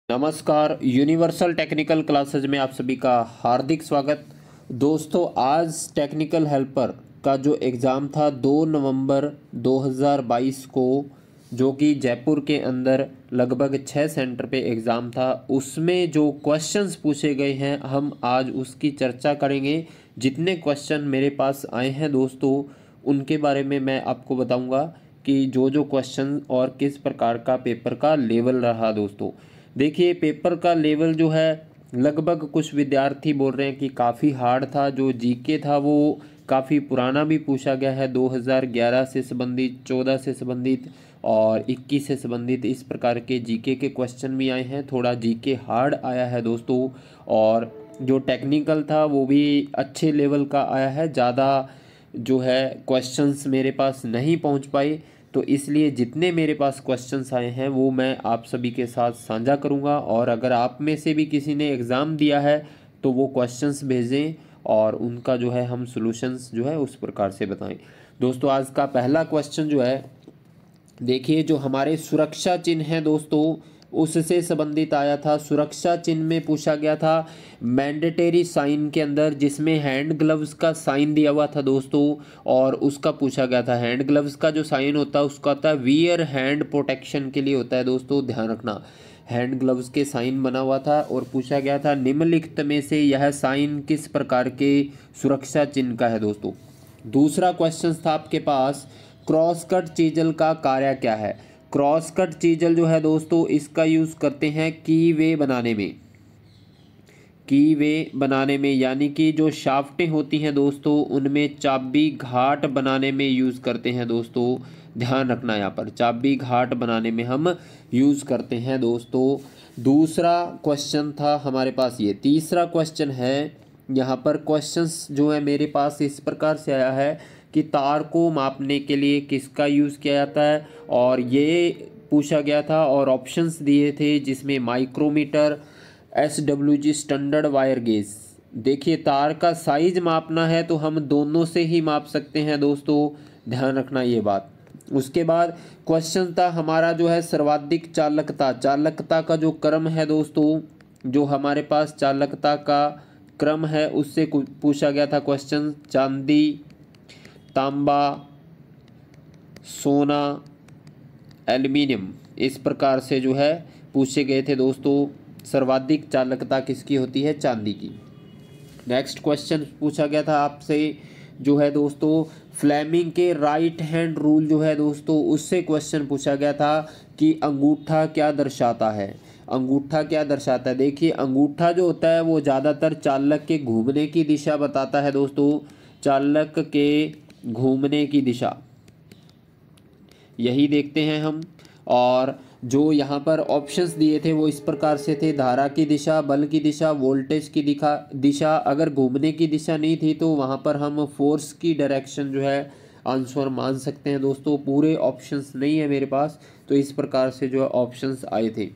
नमस्कार। Universal technical classes में आप सभी का हार्दिक स्वागत। दोस्तों, आज टेक्निकल हेल्पर का जो एग्ज़ाम था 2 नवंबर 2022 को, जो कि जयपुर के अंदर लगभग 6 सेंटर पे एग्ज़ाम था, उसमें जो क्वेश्चंस पूछे गए हैं हम आज उसकी चर्चा करेंगे। जितने क्वेश्चन मेरे पास आए हैं दोस्तों, उनके बारे में मैं आपको बताऊंगा कि जो क्वेश्चन और किस प्रकार का पेपर का लेवल रहा। दोस्तों देखिए, पेपर का लेवल जो है, लगभग कुछ विद्यार्थी बोल रहे हैं कि काफ़ी हार्ड था। जो जीके था वो काफ़ी पुराना भी पूछा गया है, 2011 से संबंधित, 14 से संबंधित और 21 से संबंधित, इस प्रकार के जीके के क्वेश्चन भी आए हैं। थोड़ा जीके हार्ड आया है दोस्तों। और जो टेक्निकल था वो भी अच्छे लेवल का आया है। ज़्यादा जो है क्वेश्चंस मेरे पास नहीं पहुंच पाए, तो इसलिए जितने मेरे पास क्वेश्चंस आए हैं वो मैं आप सभी के साथ साझा करूंगा। और अगर आप में से भी किसी ने एग्ज़ाम दिया है तो वो क्वेश्चंस भेजें और उनका जो है हम सॉल्यूशंस जो है उस प्रकार से बताएं। दोस्तों, आज का पहला क्वेश्चन जो है, देखिए, जो हमारे सुरक्षा चिन्ह हैं दोस्तों, उससे संबंधित आया था। सुरक्षा चिन्ह में पूछा गया था मैंडेटरी साइन के अंदर, जिसमें हैंड ग्लव्स का साइन दिया हुआ था दोस्तों, और उसका पूछा गया था। हैंड ग्लव्स का जो साइन होता है उसका होता है वियर हैंड प्रोटेक्शन के लिए होता है दोस्तों, ध्यान रखना। हैंड ग्लव्स के साइन बना हुआ था और पूछा गया था निम्नलिखित में से यह साइन किस प्रकार के सुरक्षा चिन्ह का है दोस्तों। दूसरा क्वेश्चन था आपके पास, क्रॉस कट चीजल का कार्य क्या है। क्रॉस कट चीजल जो है दोस्तों, इसका यूज़ करते हैं कीवे बनाने में। कीवे बनाने में यानी कि जो शाफ्टें होती हैं दोस्तों, उनमें चाबी घाट बनाने में यूज़ करते हैं दोस्तों। ध्यान रखना, यहाँ पर चाबी घाट बनाने में हम यूज़ करते हैं दोस्तों। दूसरा क्वेश्चन था हमारे पास ये। तीसरा क्वेश्चन है, यहाँ पर क्वेश्चंस जो है मेरे पास इस प्रकार से आया है कि तार को मापने के लिए किसका यूज़ किया जाता है, और ये पूछा गया था और ऑप्शंस दिए थे जिसमें micrometer, SWG standard wire gauge. देखिए, तार का साइज मापना है तो हम दोनों से ही माप सकते हैं दोस्तों, ध्यान रखना ये बात। उसके बाद क्वेश्चन था हमारा जो है सर्वाधिक चालकता। चालकता का जो क्रम है दोस्तों, जो हमारे पास चालकता का क्रम है उससे पूछा गया था क्वेश्चन। चांदी, तांबा, सोना, एल्युमिनियम, इस प्रकार से जो है पूछे गए थे दोस्तों। सर्वाधिक चालकता किसकी होती है? चांदी की। नेक्स्ट क्वेश्चन पूछा गया था आपसे जो है दोस्तों, फ्लेमिंग के राइट हैंड रूल जो है दोस्तों, उससे क्वेश्चन पूछा गया था कि अंगूठा क्या दर्शाता है। अंगूठा क्या दर्शाता है? देखिए, अंगूठा जो होता है वो ज़्यादातर चालक के घूमने की दिशा बताता है दोस्तों। चालक के घूमने की दिशा यही देखते हैं हम। और जो यहाँ पर ऑप्शंस दिए थे वो इस प्रकार से थे, धारा की दिशा, बल की दिशा, वोल्टेज की दिशा। अगर घूमने की दिशा नहीं थी तो वहाँ पर हम फोर्स की डायरेक्शन जो है आंसर मान सकते हैं दोस्तों। पूरे ऑप्शंस नहीं है मेरे पास, तो इस प्रकार से जो ऑप्शंस आए थे।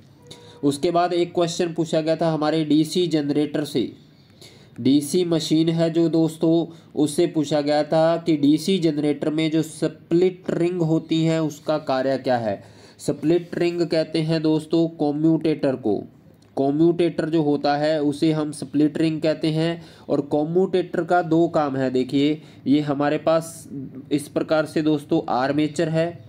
उसके बाद एक क्वेश्चन पूछा गया था हमारे डीसी जनरेटर से। डीसी मशीन है जो दोस्तों, उससे पूछा गया था कि डीसी जनरेटर में जो स्प्लिट रिंग होती है उसका कार्य क्या है। स्प्लिट रिंग कहते हैं दोस्तों कॉम्यूटेटर को। कॉम्यूटेटर जो होता है उसे हम स्प्लिट रिंग कहते हैं। और कॉम्यूटेटर का दो काम है। देखिए, ये हमारे पास इस प्रकार से दोस्तों आर्मेचर है।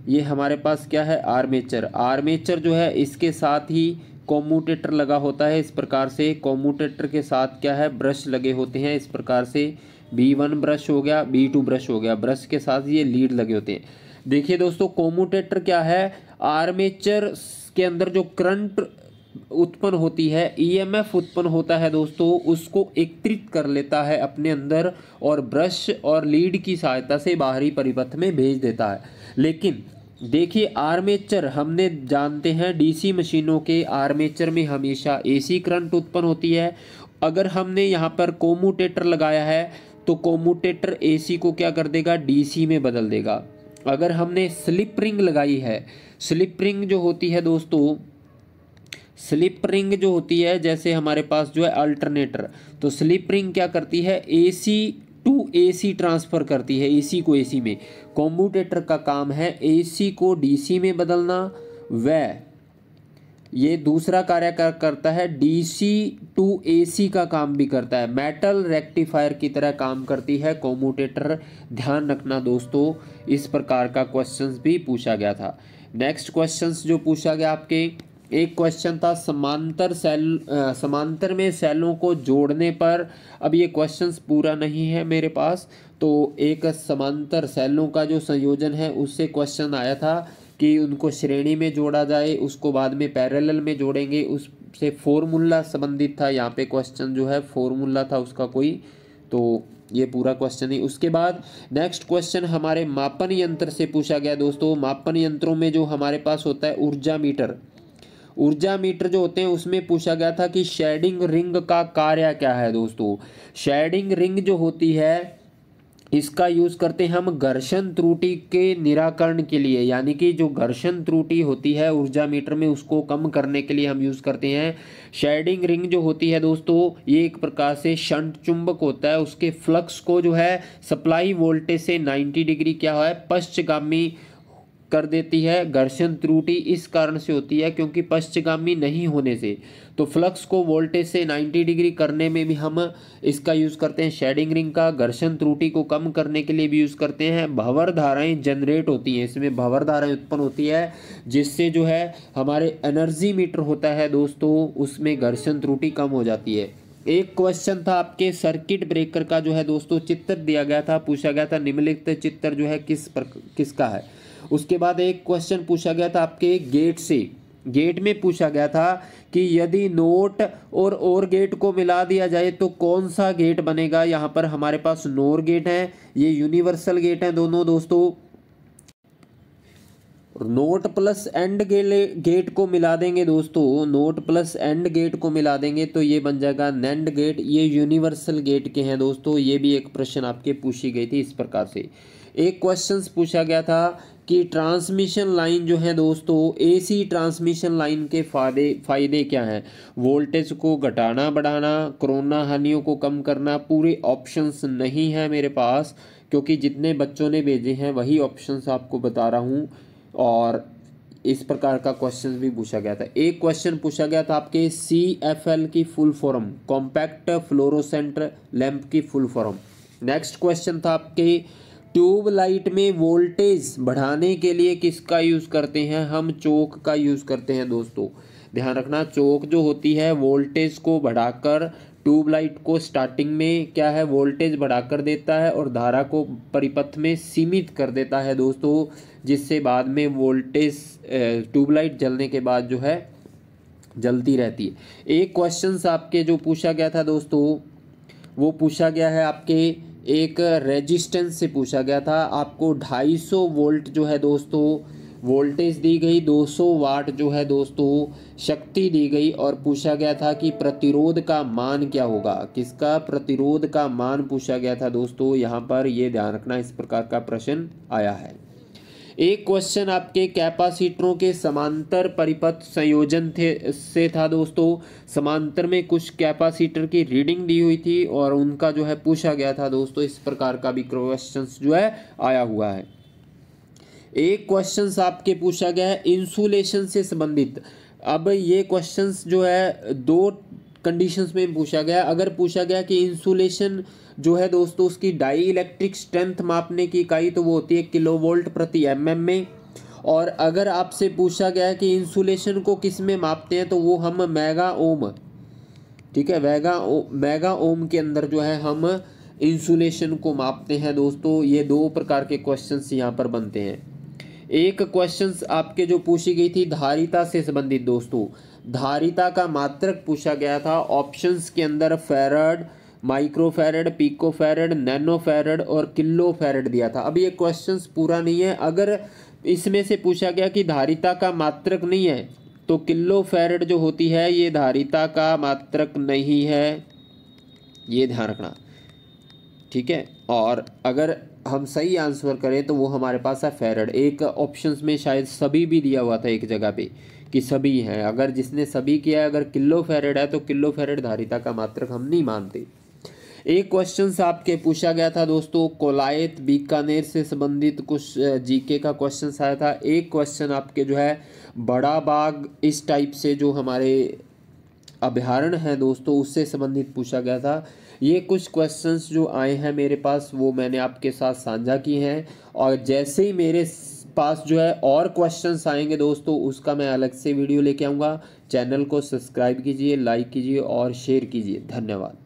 ये हमारे पास क्या है? आर्मेचर। आर्मेचर जो है इसके साथ ही कॉम्यूटेटर लगा होता है। इस प्रकार से कॉम्यूटेटर के साथ क्या है? ब्रश लगे होते हैं। इस प्रकार से B1 ब्रश हो गया, B2 ब्रश हो गया। ब्रश के साथ ये लीड लगे होते हैं। देखिए दोस्तों, कॉम्यूटेटर क्या है? आर्मेचर के अंदर जो करंट उत्पन्न होती है, EMF उत्पन्न होता है दोस्तों, उसको एकत्रित कर लेता है अपने अंदर और ब्रश और लीड की सहायता से बाहरी परिपथ में भेज देता है। लेकिन देखिए, आर्मेचर हमने जानते हैं डीसी मशीनों के आर्मेचर में हमेशा AC करंट उत्पन्न होती है। अगर हमने यहाँ पर कॉम्यूटेटर लगाया है तो कॉम्यूटेटर AC को क्या कर देगा? DC में बदल देगा। अगर हमने स्लिप रिंग लगाई है, स्लिप रिंग जो होती है दोस्तों, स्लिप रिंग जो होती है, जैसे हमारे पास जो है अल्टरनेटर, तो स्लिप रिंग क्या करती है? AC टू AC ट्रांसफ़र करती है, AC को AC में। कॉम्यूटेटर का काम है AC को DC में बदलना व ये दूसरा कार्य करता है, डीसी टू एसी का काम भी करता है, मेटल रेक्टिफायर की तरह काम करती है कॉम्यूटेटर। ध्यान रखना दोस्तों, इस प्रकार का क्वेश्चंस भी पूछा गया था। नेक्स्ट क्वेश्चंस जो पूछा गया आपके, एक क्वेश्चन था समांतर में सेलों को जोड़ने पर। अब ये क्वेश्चंस पूरा नहीं है मेरे पास, तो एक समांतर सेलों का जो संयोजन है उससे क्वेश्चन आया था कि उनको श्रेणी में जोड़ा जाए, उसको बाद में पैरेलल में जोड़ेंगे, उससे फॉर्मूला संबंधित था। यहाँ पे क्वेश्चन जो है फॉर्मूला था उसका कोई, तो ये पूरा क्वेश्चन ही। उसके बाद नेक्स्ट क्वेश्चन हमारे मापन यंत्र से पूछा गया दोस्तों। मापन यंत्रों में जो हमारे पास होता है ऊर्जा मीटर, ऊर्जा मीटर जो होते हैं उसमें पूछा गया था कि शेडिंग रिंग का कार्य क्या है दोस्तों। शेडिंग रिंग जो होती है इसका यूज़ करते हैं हम घर्षण त्रुटि के निराकरण के लिए, यानी कि जो घर्षण त्रुटि होती है ऊर्जा मीटर में उसको कम करने के लिए हम यूज़ करते हैं। शेडिंग रिंग जो होती है दोस्तों ये एक प्रकार से शंट चुंबक होता है, उसके फ्लक्स को जो है सप्लाई वोल्टेज से 90 डिग्री क्या है पश्चगामी कर देती है। घर्षण त्रुटि इस कारण से होती है क्योंकि पश्चगामी नहीं होने से, तो फ्लक्स को वोल्टेज से 90 डिग्री करने में भी हम इसका यूज़ करते हैं शेडिंग रिंग का। घर्षण त्रुटि को कम करने के लिए भी यूज़ करते हैं। भंवर धाराएं जनरेट होती हैं, इसमें भंवर धाराएं उत्पन्न होती है जिससे जो है हमारे एनर्जी मीटर होता है दोस्तों उसमें घर्षण त्रुटि कम हो जाती है। एक क्वेश्चन था आपके सर्किट ब्रेकर का जो है दोस्तों चित्र दिया गया था, पूछा गया था निम्नलिखित चित्र जो है किसका है। उसके बाद एक क्वेश्चन पूछा गया था आपके गेट से, गेट में पूछा गया था कि यदि नोट और गेट को मिला दिया जाए तो कौन सा गेट बनेगा। यहाँ पर हमारे पास नोर गेट है, ये यूनिवर्सल गेट है दोनों दोस्तों। नोट प्लस एंड गेट को मिला देंगे दोस्तों, नोट प्लस एंड गेट को मिला देंगे तो ये बन जाएगा नैंड गेट। ये यूनिवर्सल गेट के हैं दोस्तों। ये भी एक प्रश्न आपके पूछी गई थी इस प्रकार से। एक क्वेश्चन पूछा गया था कि ट्रांसमिशन लाइन जो है दोस्तों एसी ट्रांसमिशन लाइन के फायदे क्या हैं। वोल्टेज को घटाना बढ़ाना, कोरोना हानियों को कम करना। पूरे ऑप्शंस नहीं है मेरे पास क्योंकि जितने बच्चों ने भेजे हैं वही ऑप्शंस आपको बता रहा हूँ, और इस प्रकार का क्वेश्चन भी पूछा गया था। एक क्वेश्चन पूछा गया था आपके CFL की full form, compact fluorescent lamp की फुल फॉर्म। नेक्स्ट क्वेश्चन था आपके ट्यूबलाइट में वोल्टेज बढ़ाने के लिए किसका यूज़ करते हैं हम, चौक का यूज़ करते हैं दोस्तों। ध्यान रखना, चौक जो होती है वोल्टेज को बढ़ाकर ट्यूबलाइट को स्टार्टिंग में क्या है वोल्टेज बढ़ाकर देता है और धारा को परिपथ में सीमित कर देता है दोस्तों, जिससे बाद में वोल्टेज ट्यूबलाइट जलने के बाद जो है जलती रहती है। एक क्वेश्चन आपके जो पूछा गया था दोस्तों वो पूछा गया है आपके एक रेजिस्टेंस से पूछा गया था। आपको 250 वोल्ट जो है दोस्तों वोल्टेज दी गई, 200 वाट जो है दोस्तों शक्ति दी गई, और पूछा गया था कि प्रतिरोध का मान क्या होगा। किसका प्रतिरोध का मान पूछा गया था दोस्तों, यहाँ पर ये ध्यान रखना, इस प्रकार का प्रश्न आया है। एक क्वेश्चन आपके कैपेसिटरों के समांतर परिपथ संयोजन से था दोस्तों। समांतर में कुछ कैपेसिटर की रीडिंग दी हुई थी और उनका जो है पूछा गया था दोस्तों। इस प्रकार का भी क्वेश्चन जो है आया हुआ है। एक क्वेश्चन आपके पूछा गया है इंसुलेशन से संबंधित। अब ये क्वेश्चंस जो है दो कंडीशंस में पूछा गया। अगर पूछा गया कि इंसुलेशन जो है दोस्तों उसकी डाई इलेक्ट्रिक स्ट्रेंथ मापने की इकाई तो वो होती है किलोवोल्ट प्रति mm में, और अगर आपसे पूछा गया है कि इंसुलेशन को किस में मापते हैं तो वो हम मेगा ओम, ठीक है, मेगा ओम के अंदर जो है हम इंसुलेशन को मापते हैं दोस्तों। ये दो प्रकार के क्वेश्चंस यहाँ पर बनते हैं। एक क्वेश्चंस आपके जो पूछी गई थी धारिता से संबंधित दोस्तों, धारिता का मात्रक पूछा गया था। ऑप्शंस के अंदर फैराड, माइक्रोफैरड, पिकोफैरड, नैनोफैरड और किलोफैरड दिया था। अब ये क्वेश्चंस पूरा नहीं है। अगर इसमें से पूछा गया कि धारिता का मात्रक नहीं है तो किलोफैरड जो होती है ये धारिता का मात्रक नहीं है, ये ध्यान रखना, ठीक है। और अगर हम सही आंसर करें तो वो हमारे पास है फैरड। एक ऑप्शंस में शायद सभी भी दिया हुआ था एक जगह पे कि सभी हैं, अगर जिसने सभी किया है अगर किलो फैरड है तो किलो फैरड धारिता का मात्रक हम नहीं मानते। एक क्वेश्चन आपके पूछा गया था दोस्तों, कोलायत बीकानेर से संबंधित कुछ जीके का क्वेश्चन आया था। एक क्वेश्चन आपके जो है बड़ा बाग इस टाइप से जो हमारे अभयारण्य है दोस्तों उससे संबंधित पूछा गया था। ये कुछ क्वेश्चंस जो आए हैं मेरे पास वो मैंने आपके साथ साझा किए हैं, और जैसे ही मेरे पास जो है और क्वेश्चंस आएंगे दोस्तों उसका मैं अलग से वीडियो लेके आऊँगा। चैनल को सब्सक्राइब कीजिए, लाइक कीजिए और शेयर कीजिए। धन्यवाद।